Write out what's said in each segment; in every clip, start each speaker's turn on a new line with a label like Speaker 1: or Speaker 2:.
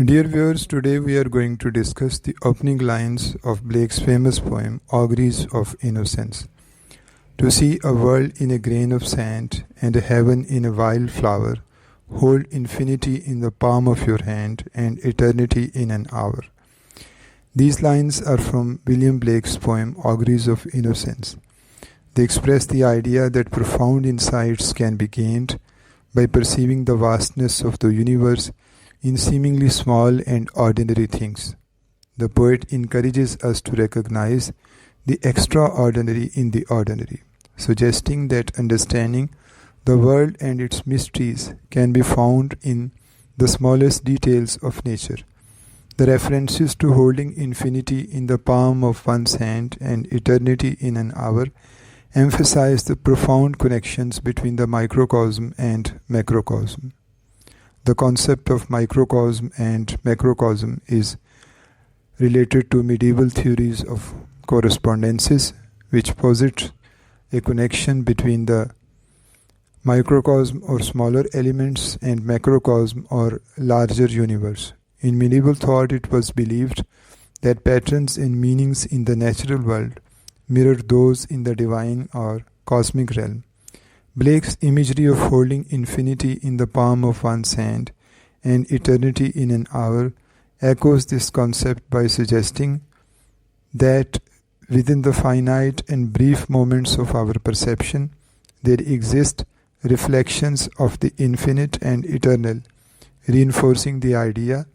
Speaker 1: Dear viewers, today we are going to discuss the opening lines of Blake's famous poem, Auguries of Innocence. To see a world in a grain of sand and a heaven in a wild flower, hold infinity in the palm of your hand and eternity in an hour. These lines are from William Blake's poem, Auguries of Innocence. They express the idea that profound insights can be gained by perceiving the vastness of the universe in seemingly small and ordinary things. The poet encourages us to recognize the extraordinary in the ordinary, suggesting that understanding the world and its mysteries can be found in the smallest details of nature. The references to holding infinity in the palm of one's hand and eternity in an hour emphasize the profound connections between the microcosm and macrocosm. The concept of microcosm and macrocosm is related to medieval theories of correspondences, which posit a connection between the microcosm or smaller elements and macrocosm or larger universe. In medieval thought, it was believed that patterns and meanings in the natural world mirrored those in the divine or cosmic realm. Blake's imagery of holding infinity in the palm of one's hand and eternity in an hour echoes this concept by suggesting that within the finite and brief moments of our perception, there exist reflections of the infinite and eternal, reinforcing the idea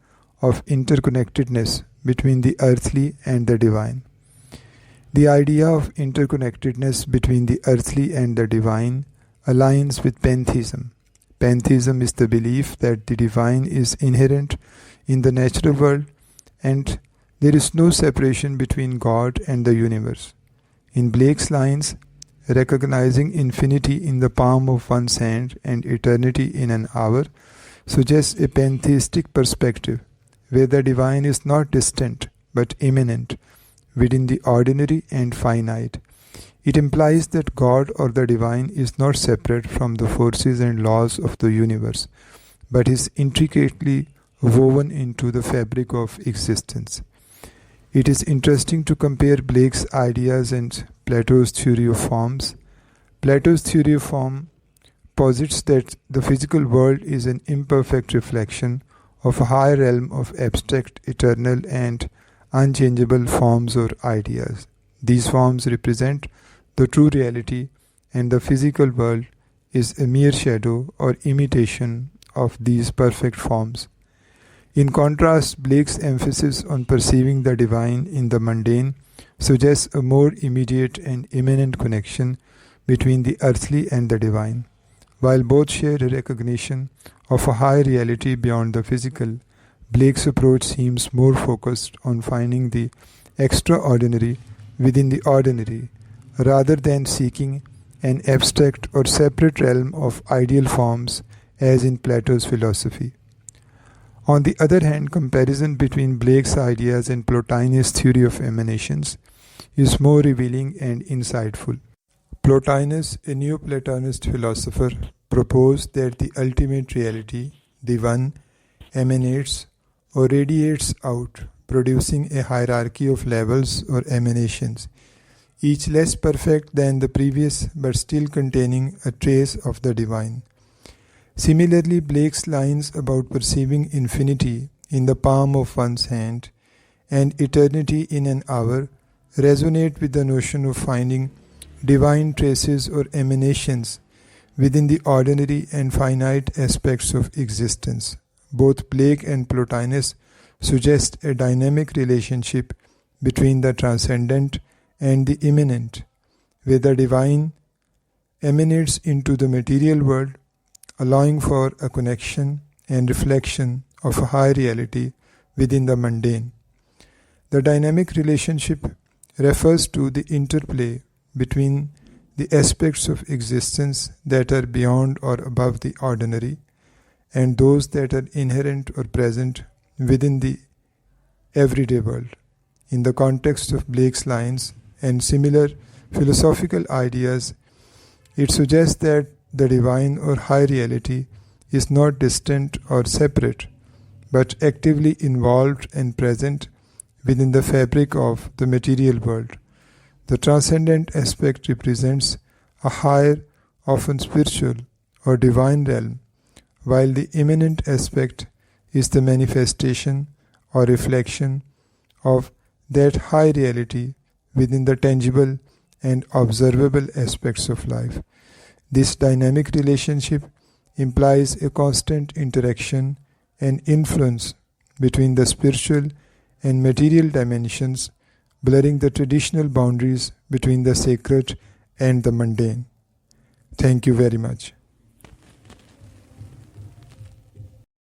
Speaker 1: of interconnectedness between the earthly and the divine. The idea of interconnectedness between the earthly and the divine aligns with Pantheism. Pantheism is the belief that the divine is inherent in the natural world and there is no separation between God and the universe. In Blake's lines, recognizing infinity in the palm of one's hand and eternity in an hour suggests a pantheistic perspective where the divine is not distant but immanent within the ordinary and finite. It implies that God or the divine is not separate from the forces and laws of the universe, but is intricately woven into the fabric of existence. It is interesting to compare Blake's ideas and Plato's theory of forms. Plato's theory of form posits that the physical world is an imperfect reflection of a higher realm of abstract, eternal, and unchangeable forms or ideas. These forms represent the true reality, and the physical world is a mere shadow or imitation of these perfect forms. In contrast, Blake's emphasis on perceiving the divine in the mundane suggests a more immediate and immanent connection between the earthly and the divine. While both share a recognition of a higher reality beyond the physical, Blake's approach seems more focused on finding the extraordinary within the ordinary, rather than seeking an abstract or separate realm of ideal forms as in Plato's philosophy. On the other hand, comparison between Blake's ideas and Plotinus' theory of emanations is more revealing and insightful. Plotinus, a Neoplatonist philosopher, proposed that the ultimate reality, the one, emanates or radiates out, producing a hierarchy of levels or emanations, each less perfect than the previous but still containing a trace of the divine. Similarly, Blake's lines about perceiving infinity in the palm of one's hand and eternity in an hour resonate with the notion of finding divine traces or emanations within the ordinary and finite aspects of existence. Both Blake and Plotinus suggest a dynamic relationship between the transcendent and the immanent, where the divine emanates into the material world, allowing for a connection and reflection of a high reality within the mundane. The dynamic relationship refers to the interplay between the aspects of existence that are beyond or above the ordinary and those that are inherent or present within the everyday world. In the context of Blake's lines and similar philosophical ideas, it suggests that the divine or high reality is not distant or separate, but actively involved and present within the fabric of the material world. The transcendent aspect represents a higher, often spiritual or divine realm, while the immanent aspect is the manifestation or reflection of that high reality within the tangible and observable aspects of life. This dynamic relationship implies a constant interaction and influence between the spiritual and material dimensions, blurring the traditional boundaries between the sacred and the mundane. Thank you very much.